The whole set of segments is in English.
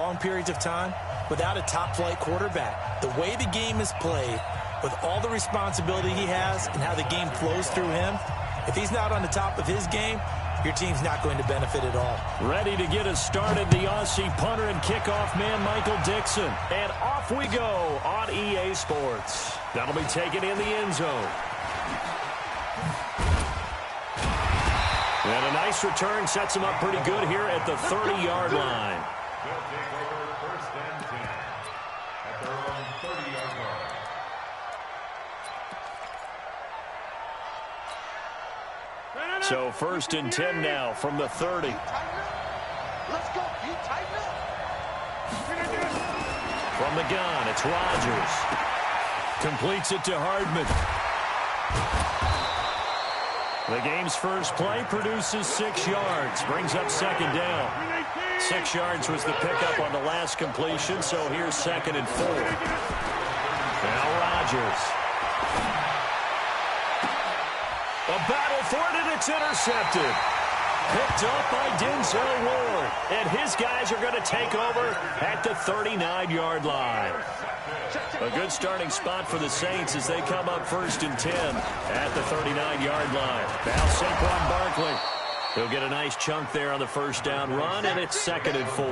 long periods of time without a top-flight quarterback. The way the game is played, with all the responsibility he has and how the game flows through him, if he's not on the top of his game, your team's not going to benefit at all. Ready to get us started, the Aussie punter and kickoff man, Michael Dixon. And off we go on EA Sports. That'll be taken in the end zone. And a nice return sets him up pretty good here at the 30-yard line. They'll take over first and 10 at their own 30-yard line. So first and 10 now from the 30. Let's go. You tighten up. From the gun, it's Rodgers. Completes it to Hardman. The game's first play produces 6 yards. Brings up second down. 6 yards was the pickup on the last completion, so here's second and 4. Now Rodgers. A battle for it, and it's intercepted. Picked up by Denzel Ward. And his guys are going to take over at the 39-yard line. A good starting spot for the Saints as they come up first and 10 at the 39-yard line. Now Saquon Barkley. He'll get a nice chunk there on the first down run, and it's second and 4.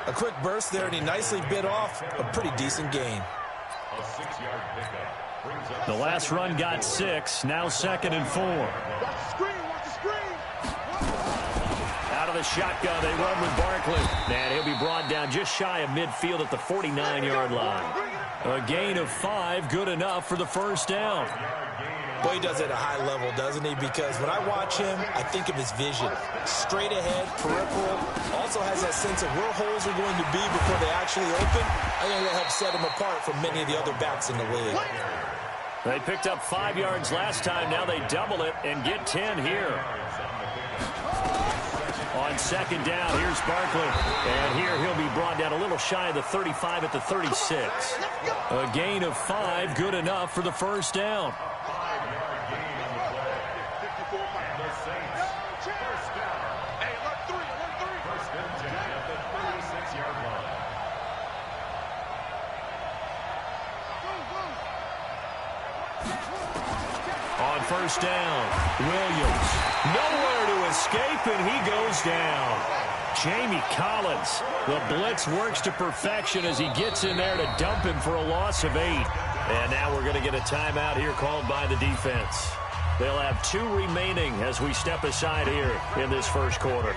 A quick burst there, and he nicely bit off a pretty decent gain. A 6-yard pickup. The last run got 6, now second and 4. Watch the screen. Watch the screen. Out of the shotgun, they run with Barkley. And he'll be brought down just shy of midfield at the 49-yard line. A gain of 5, good enough for the first down. Boy, he does it at a high level, doesn't he? Because when I watch him, I think of his vision. Straight ahead, peripheral. Also has that sense of where holes are going to be before they actually open. I think that helps set him apart from many of the other backs in the league. They picked up 5 yards last time. Now they double it and get 10 here. On second down, here's Barkley. And here he'll be brought down a little shy of the 35 at the 36. A gain of 5, good enough for the first down. 5-yard gain on the play. 54 by the Saints. First down. Hey, run 3. First and 10 at the 36-yard line. On first down, Williams. Nowhere to escape, and he goes down. Jamie Collins. The blitz works to perfection as he gets in there to dump him for a loss of 8. And now we're going to get a timeout here called by the defense. They'll have 2 remaining as we step aside here in this first quarter.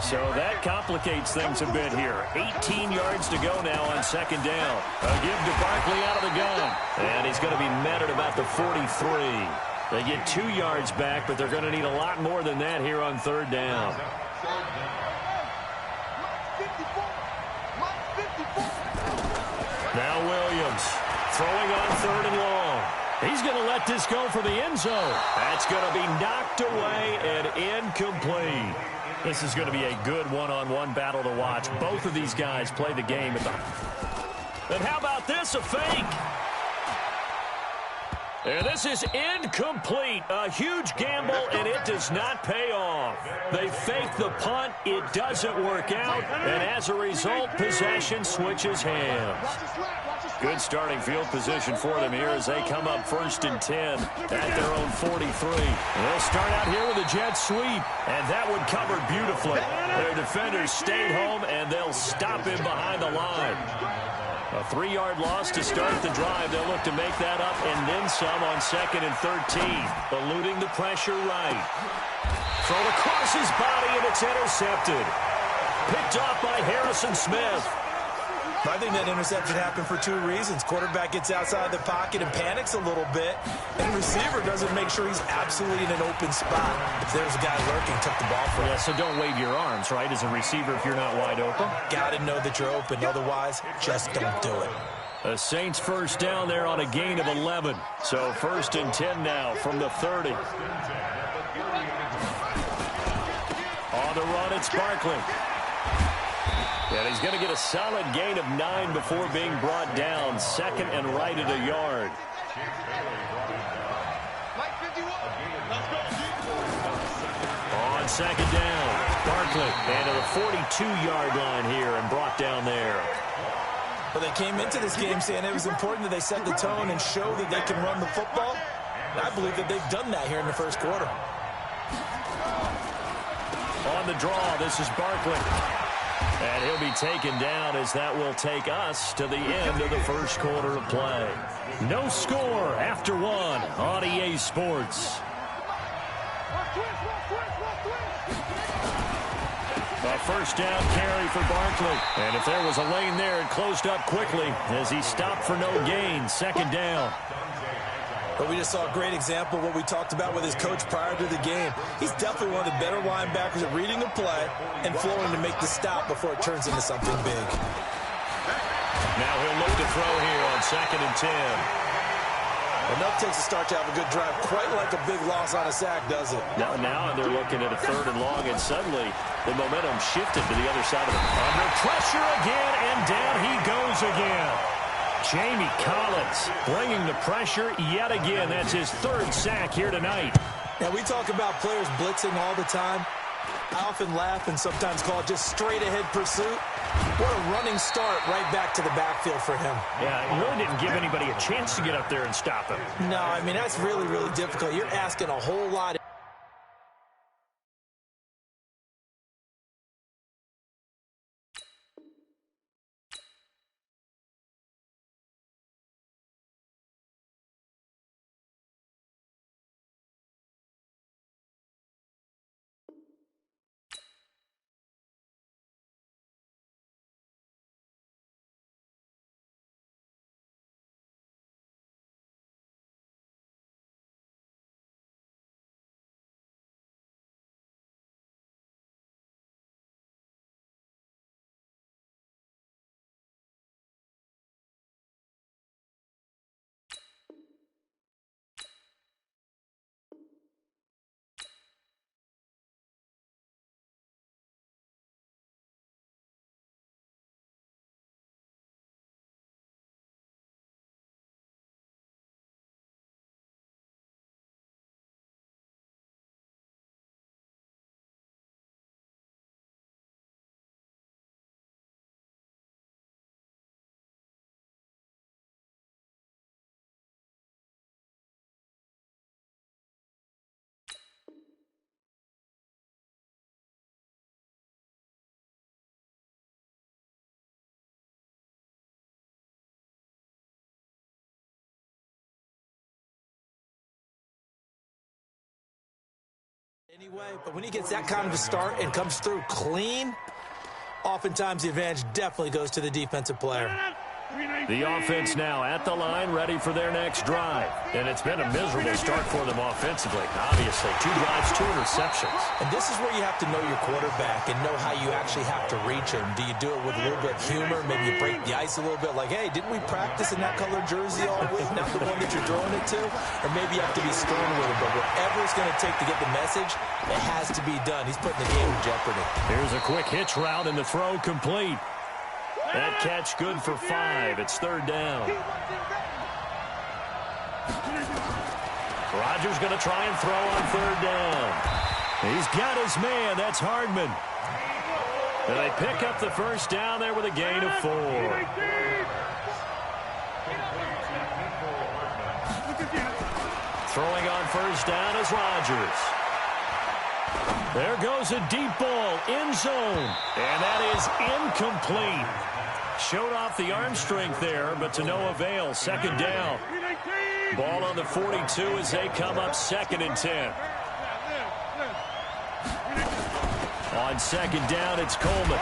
So that complicates things a bit here. 18 yards to go now on second down. A give to Barkley out of the gun. And he's going to be met at about the 43. They get 2 yards back, but they're going to need a lot more than that here on third down. Now Williams throwing on third and long. He's going to let this go for the end zone. That's going to be knocked away and incomplete. This is going to be a good one-on-one battle to watch. Both of these guys play the game at the... And how about this, a fake? And this is incomplete. A huge gamble, and it does not pay off. They fake the punt. It doesn't work out. And as a result, possession switches hands. Good starting field position for them here as they come up first and 10 at their own 43. They'll start out here with a jet sweep, and that one covered beautifully. Their defenders stayed home, and they'll stop him behind the line. A 3-yard loss to start the drive. They'll look to make that up and then some on second and 13. Eluding the pressure right. Thrown across his body, and it's intercepted. Picked off by Harrison Smith. I think that interception happened for 2 reasons. Quarterback gets outside the pocket and panics a little bit, and receiver doesn't make sure he's absolutely in an open spot. If there's a guy lurking, took the ball from him. Yeah, so don't wave your arms, right, as a receiver if you're not wide open. Got to know that you're open. Otherwise, just don't do it. The Saints first down there on a gain of 11. So first and 10 now from the 30. On the run, it's Barkley. And he's going to get a solid gain of 9 before being brought down. Second and right at a yard. On second down, Barkley. And to the 42-yard line here. And down there. Well, they came into this game saying it was important that they set the tone and show that they can run the football. And I believe that they've done that here in the first quarter. On the draw, this is Barkley. And he'll be taken down as that will take us to the end of the first quarter of play. No score after one on EA Sports. A first down carry for Barkley. And if there was a lane there, it closed up quickly as he stopped for no gain. Second down. But we just saw a great example of what we talked about with his coach prior to the game. He's definitely one of the better linebackers at reading a play and flowing to make the stop before it turns into something big. Now he'll look to throw here on 2nd and 10. Enough takes a start to have a good drive. Quite like a big loss on a sack, does it? Now they're looking at a 3rd and long, and suddenly the momentum shifted to the other side of it. Under pressure again, and down he goes again. Jamie Collins bringing the pressure yet again. That's his 3rd sack here tonight. Now, we talk about players blitzing all the time. I often laugh and sometimes call it just straight-ahead pursuit. What a running start right back to the backfield for him. Yeah, he really didn't give anybody a chance to get up there and stop him. No, I mean, that's really, really difficult. You're asking a whole lot. Anyway, but when he gets that kind of a start and comes through clean, oftentimes the advantage definitely goes to the defensive player. The offense now at the line, ready for their next drive. And it's been a miserable start for them offensively. Obviously, 2 drives, 2 interceptions. And this is where you have to know your quarterback and know how you actually have to reach him. Do you do it with a little bit of humor? Maybe you break the ice a little bit like, hey, didn't we practice in that color jersey all week? Not the one that you're throwing it to? Or maybe you have to be stern with him. But whatever it's going to take to get the message, it has to be done. He's putting the game in jeopardy. Here's a quick hitch route and the throw complete. That catch good for 5. It's 3rd down. Rodgers going to try and throw on 3rd down. He's got his man. That's Hardman. And they pick up the first down there with a gain of 4. Throwing on first down is Rodgers. There goes a deep ball, end zone. And that is incomplete. Showed off the arm strength there, but to no avail. 2nd down. Ball on the 42 as they come up 2nd and 10. On 2nd down, it's Coleman.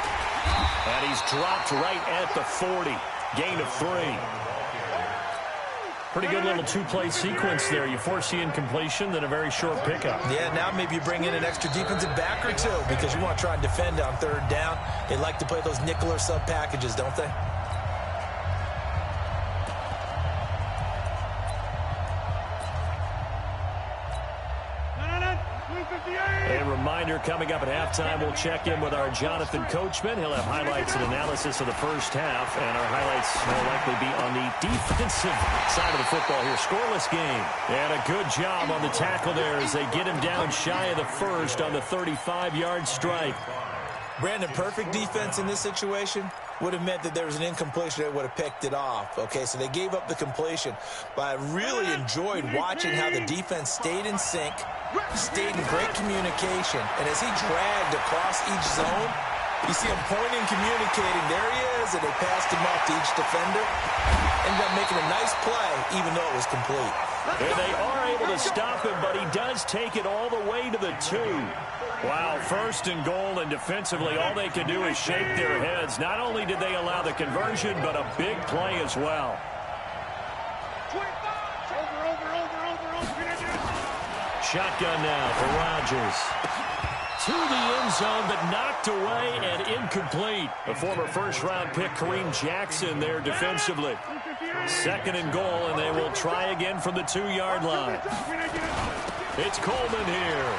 And he's dropped right at the 40. Gain of 3. Pretty good little 2-play sequence there. You force the incompletion, then a very short pickup. Yeah, now maybe you bring in an extra defensive back or 2 because you want to try and defend on 3rd down. They like to play those nickel or sub packages, don't they? A reminder coming up at halftime, we'll check in with our Jonathan Coachman. He'll have highlights and analysis of the first half, and our highlights will likely be on the defensive side of the football here. Scoreless game. And a good job on the tackle there as they get him down shy of the first on the 35-yard strike. Brandon, perfect defense in this situation. would have meant that there was an incompletion that would have picked it off. Okay, so they gave up the completion. But I really enjoyed watching how the defense stayed in sync, stayed in great communication. And as he dragged across each zone, you see him pointing, communicating. There he is, and they passed him off to each defender. Ended up making a nice play, even though it was complete. And they are able to stop him, but he does take it all the way to the 2. Wow, 1st and goal, and defensively, all they can do is shake their heads. Not only did they allow the conversion, but a big play as well. Shotgun now for Rodgers. To the end zone, but knocked away and incomplete. The former first-round pick, Kareem Jackson, there defensively. 2nd and goal, and they will try again from the 2-yard line. It's Coleman here.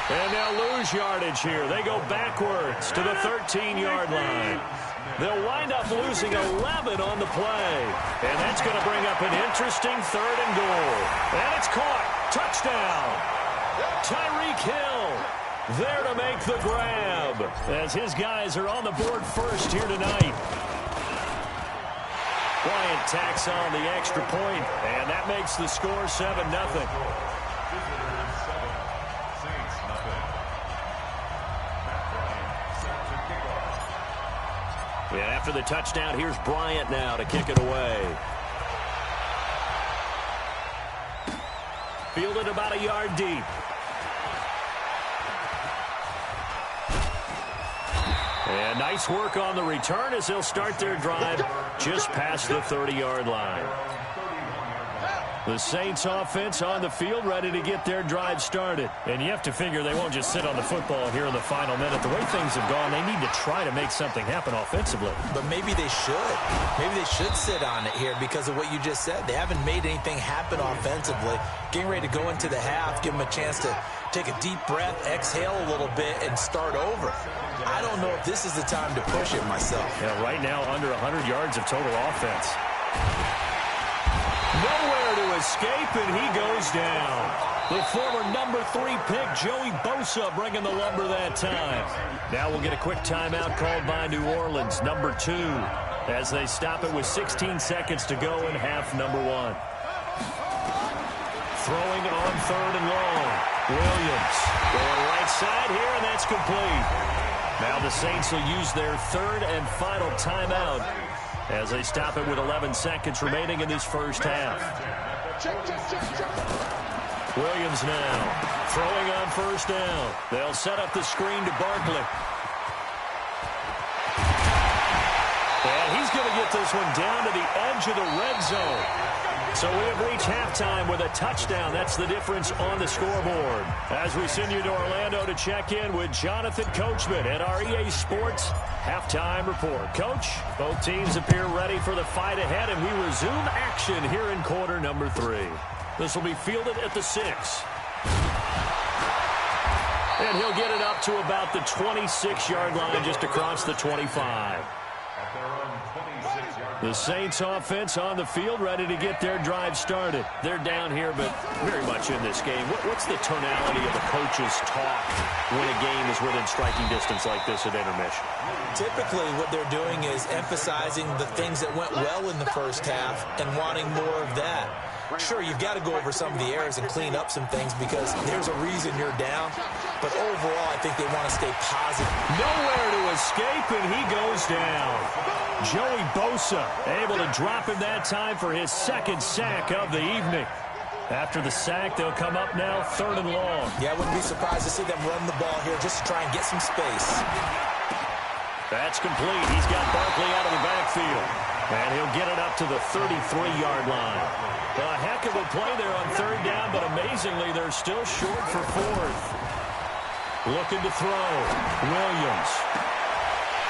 And they'll lose yardage here. They go backwards to the 13-yard line. They'll wind up losing 11 on the play. And that's going to bring up an interesting 3rd and goal. And it's caught. Touchdown. Tyreek Hill there to make the grab as his guys are on the board first here tonight. Bryant tacks on the extra point, and that makes the score 7-0. And after the touchdown, here's Bryant now to kick it away. Fielded about a yard deep. And nice work on the return as they'll start their drive just past the 30-yard line. The Saints offense on the field ready to get their drive started. And you have to figure they won't just sit on the football here in the final minute. The way things have gone, they need to try to make something happen offensively. But maybe they should. Maybe they should sit on it here because of what you just said. They haven't made anything happen offensively. Getting ready to go into the half, give them a chance to take a deep breath, exhale a little bit, and start over. I don't know if this is the time to push it myself. Yeah, right now under 100 yards of total offense. Nowhere to escape, and he goes down. The former number 3 pick, Joey Bosa, bringing the lumber that time. Now we'll get a quick timeout called by New Orleans, number 2, as they stop it with 16 seconds to go in half number 1. Throwing on 3rd and long. Williams going right side here, and that's complete. Now the Saints will use their 3rd and final timeout as they stop it with 11 seconds remaining in this first half. Williams now throwing on 1st down. They'll set up the screen to Barkley. And he's going to get this one down to the edge of the red zone. So we have reached halftime with a touchdown. That's the difference on the scoreboard. As we send you to Orlando to check in with Jonathan Coachman at our EA Sports Halftime Report. Coach, both teams appear ready for the fight ahead, and we resume action here in quarter number 3. This will be fielded at the 6. And he'll get it up to about the 26-yard line, just across the 25. The Saints offense on the field ready to get their drive started. They're down here, but very much in this game. What's the tonality of the coach's talk when a game is within striking distance like this at intermission? Typically, what they're doing is emphasizing the things that went well in the first half and wanting more of that. Sure, you've got to go over some of the errors and clean up some things because there's a reason you're down. But overall, I think they want to stay positive. Nowhere to escape, and he goes down. Joey Bosa able to drop him that time for his 2nd sack of the evening. After the sack, they'll come up now 3rd and long. Yeah, I wouldn't be surprised to see them run the ball here just to try and get some space. That's complete. He's got Barkley out of the backfield. And he'll get it up to the 33-yard line. A heck of a play there on 3rd down, but amazingly, they're still short for 4th. Looking to throw. Williams.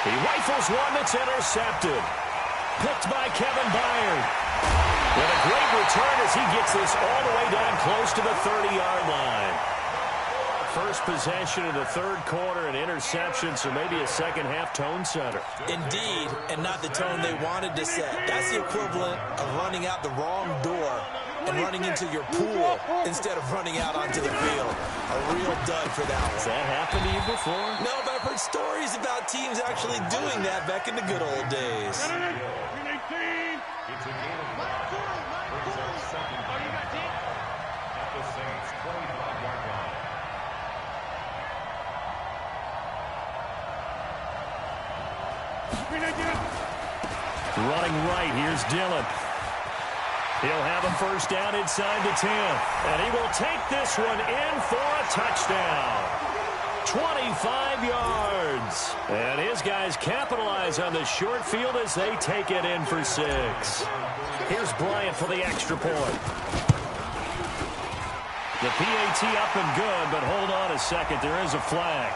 He rifles one that's intercepted. Picked by Kevin Byard. And a great return as he gets this all the way down close to the 30-yard line. First possession of the 3rd quarter, an interception, so maybe a second-half tone setter. Indeed, and not the tone they wanted to set. That's the equivalent of running out the wrong door and running into your pool instead of running out onto the field. A real dud for that one. Has that happened to you before? No, but I've heard stories about teams actually doing that back in the good old days. It's a game of five. Brings up second at the Saints' 25-yard line. Running right, here's Dillon. He'll have a first down inside the 10. And he will take this one in for a touchdown. 25 yards. And his guys capitalize on the short field as they take it in for 6. Here's Bryant for the extra point. The PAT up and good, but hold on a second. There is a flag.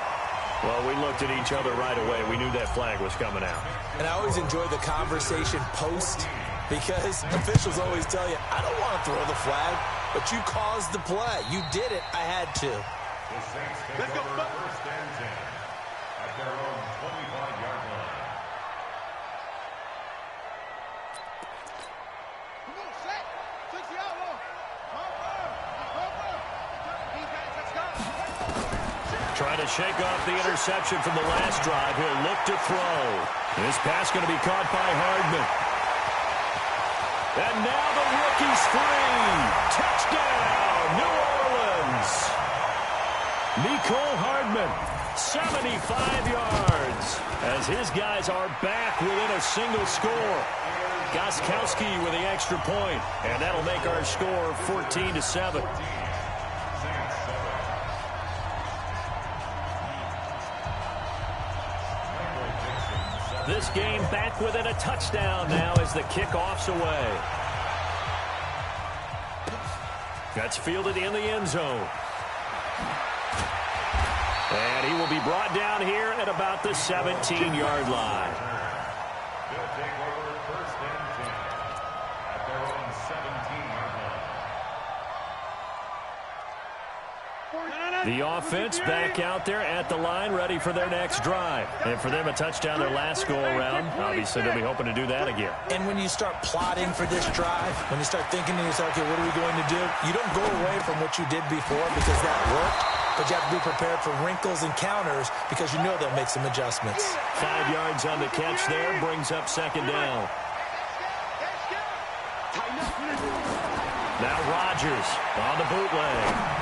Well, we looked at each other right away. We knew that flag was coming out. And I always enjoy the conversation post because officials always tell you, I don't want to throw the flag, but you caused the play. You did it. I had to. The Saints take over first and 10 at their own 25-yard line. Come on, set. 6-yard line. Over. Defense, let's go. Trying to shake off the interception from the last drive. He'll look to throw. This pass going to be caught by Hardman. And now the rookie's free. Touchdown, New Orleans. Mecole Hardman, 75 yards. As his guys are back within a single score. Gostkowski with the extra point. And that'll make our score 14-7. This game back within a touchdown now as the kickoff's away. That's fielded in the end zone. And he will be brought down here at about the 17-yard line. They'll take over first and 10 at their own 17-yard line. The offense back out there at the line, ready for their next drive. And for them, a touchdown their last go-around. Obviously, they'll be hoping to do that again. And when you start plotting for this drive, when you start thinking to yourself, okay, what are we going to do? You don't go away from what you did before because that worked, but you have to be prepared for wrinkles and counters because you know they'll make some adjustments. 5 yards on the catch there, brings up second down. Now Rodgers on the bootleg.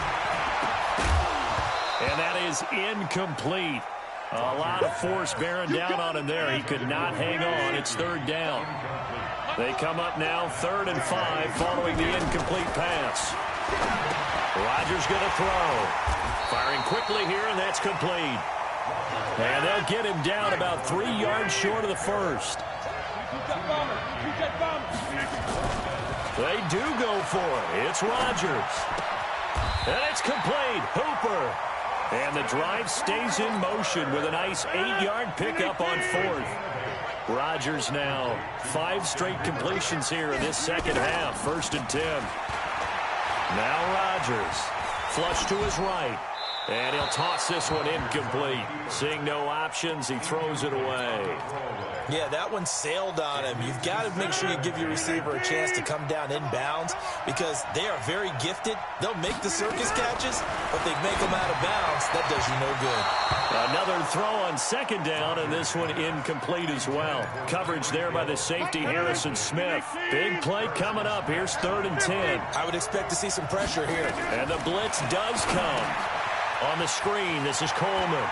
And that is incomplete. A lot of force bearing down on him there. He could not hang on. It's third down. They come up now 3rd and 5 following the incomplete pass. Rodgers going to throw. Firing quickly here, and that's complete. And they'll get him down about 3 yards short of the first. They do go for it. It's Rodgers. And it's complete. Hooper. And the drive stays in motion with a nice 8-yard pickup on 4th. Rodgers now 5 straight completions here in this second half. 1st and 10. Now Rodgers. Flush to his right. And he'll toss this one incomplete. Seeing no options, he throws it away. Yeah, that one sailed on him. You've got to make sure you give your receiver a chance to come down inbounds because they are very gifted. They'll make the circus catches, but they make them out of bounds. That does you no good. Another throw on second down, and this one incomplete as well. Coverage there by the safety, Harrison Smith. Big play coming up. Here's 3rd and 10. I would expect to see some pressure here. And the blitz does come. On the screen, this is Coleman.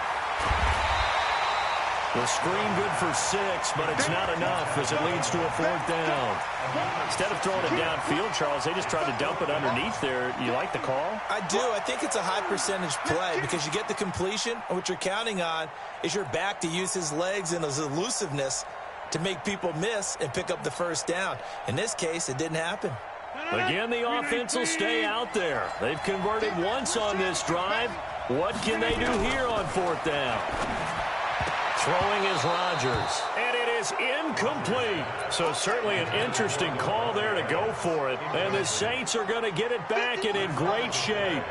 The screen good for 6, but it's not enough as it leads to a 4th down. Instead of throwing it downfield, Charles, they just tried to dump it underneath there. You like the call? I do. I think it's a high percentage play because you get the completion, and what you're counting on is your back to use his legs and his elusiveness to make people miss and pick up the first down. In this case, it didn't happen. Again, the offense will stay out there. They've converted once on this drive. What can they do here on 4th down? Throwing is Rodgers. And it is incomplete. So certainly an interesting call there to go for it. And the Saints are going to get it back and in great shape.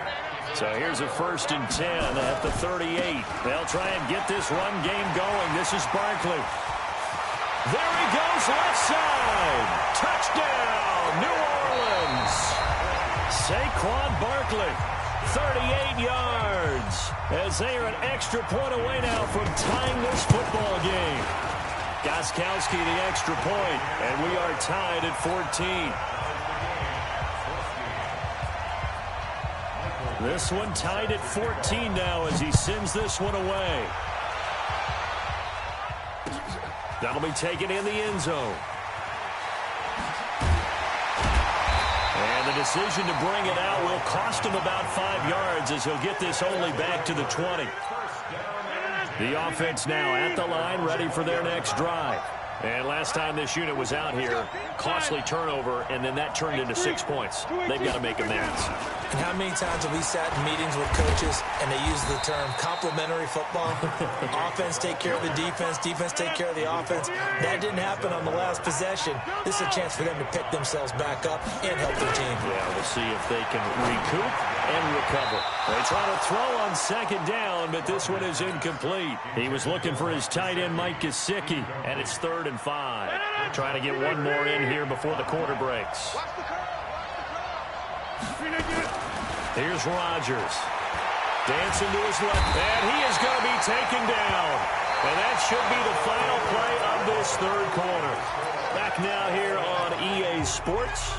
So here's a 1st and 10 at the 38. They'll try and get this run game going. This is Barkley. There he goes left side. Touchdown, New Orleans. Saquon Barkley, 38 yards, as they are an extra point away now from tying this football game. Gostkowski the extra point, and we are tied at 14. This one tied at 14 now as he sends this one away. That'll be taken in the end zone. And the decision to bring it out will cost him about 5 yards as he'll get this only back to the 20. The offense now at the line, ready for their next drive. And last time this unit was out here, costly turnover, and then that turned into 6 points. They've got to make amends. And how many times have we sat in meetings with coaches and they use the term complementary football? Offense take care of the defense, defense take care of the offense. That didn't happen on the last possession. This is a chance for them to pick themselves back up and help their team. Yeah, we'll see if they can recoup and recover. They try to throw on second down, but this one is incomplete. He was looking for his tight end, Mike Gesicki, and it's 3rd and 5. Trying to get one more in here before the quarter breaks. Here's Rodgers. Dancing to his left, and he is going to be taken down. And that should be the final play of this 3rd quarter. Back now here on EA Sports.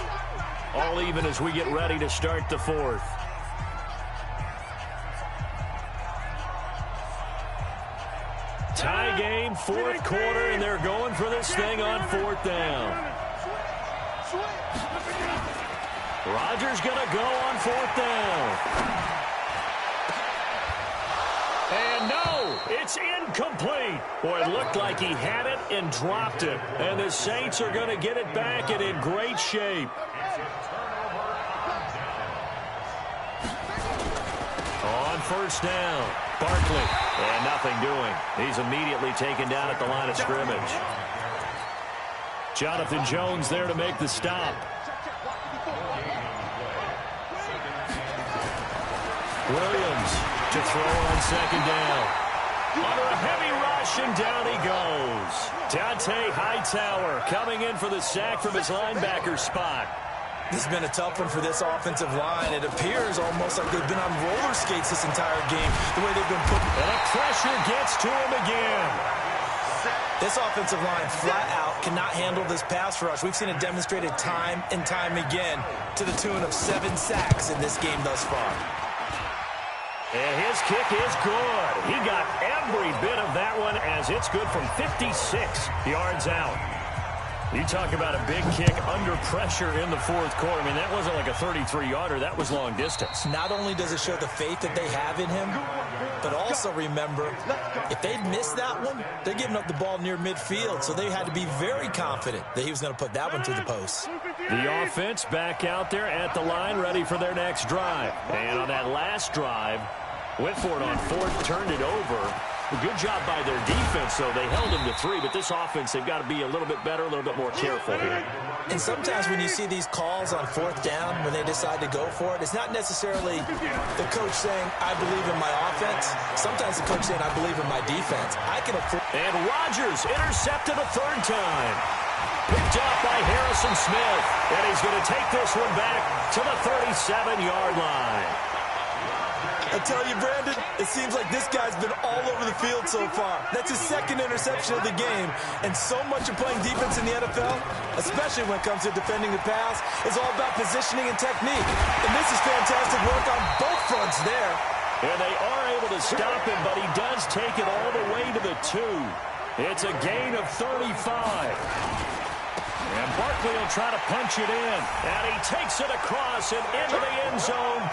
All even as we get ready to start the 4th. Tie game, 4th quarter, and they're going for this thing on 4th down. Rodgers going to go on 4th down. And no, it's incomplete. Boy, it looked like he had it and dropped it. And the Saints are going to get it back and in great shape. On 1st down, Barkley. And nothing doing. He's immediately taken down at the line of scrimmage. Jonathan Jones there to make the stop. Williams to throw on 2nd down. Under a heavy rush, and down he goes. Dante Hightower coming in for the sack from his linebacker spot. This has been a tough one for this offensive line. It appears almost like they've been on roller skates this entire game, the way they've been put. And the pressure gets to him again. This offensive line flat out cannot handle this pass rush. We've seen it demonstrated time and time again to the tune of 7 sacks in this game thus far. And his kick is good. He got every bit of that one as it's good from 56 yards out. You talk about a big kick under pressure in the 4th quarter. I mean, that wasn't like a 33-yarder. That was long distance. Not only does it show the faith that they have in him, but also remember, if they'd missed that one, they're giving up the ball near midfield, so they had to be very confident that he was going to put that one through the post. The offense back out there at the line, ready for their next drive. And on that last drive, went for it on 4th, turned it over. A good job by their defense, though. They held him to 3, but this offense, they've got to be a little bit better, a little bit more careful here. And sometimes when you see these calls on 4th down, when they decide to go for it, it's not necessarily the coach saying, I believe in my offense. Sometimes the coach saying, I believe in my defense. I can afford. And Rodgers intercepted a 3rd time. Picked off by Harrison Smith. And he's going to take this one back to the 37-yard line. I tell you, Brandon, it seems like this guy's been all over the field so far. That's his 2nd interception of the game. And so much of playing defense in the NFL, especially when it comes to defending the pass, is all about positioning and technique. And this is fantastic work on both fronts there. And they are able to stop him, but he does take it all the way to the 2. It's a gain of 35. And Barkley will try to punch it in. And he takes it across and into the end zone.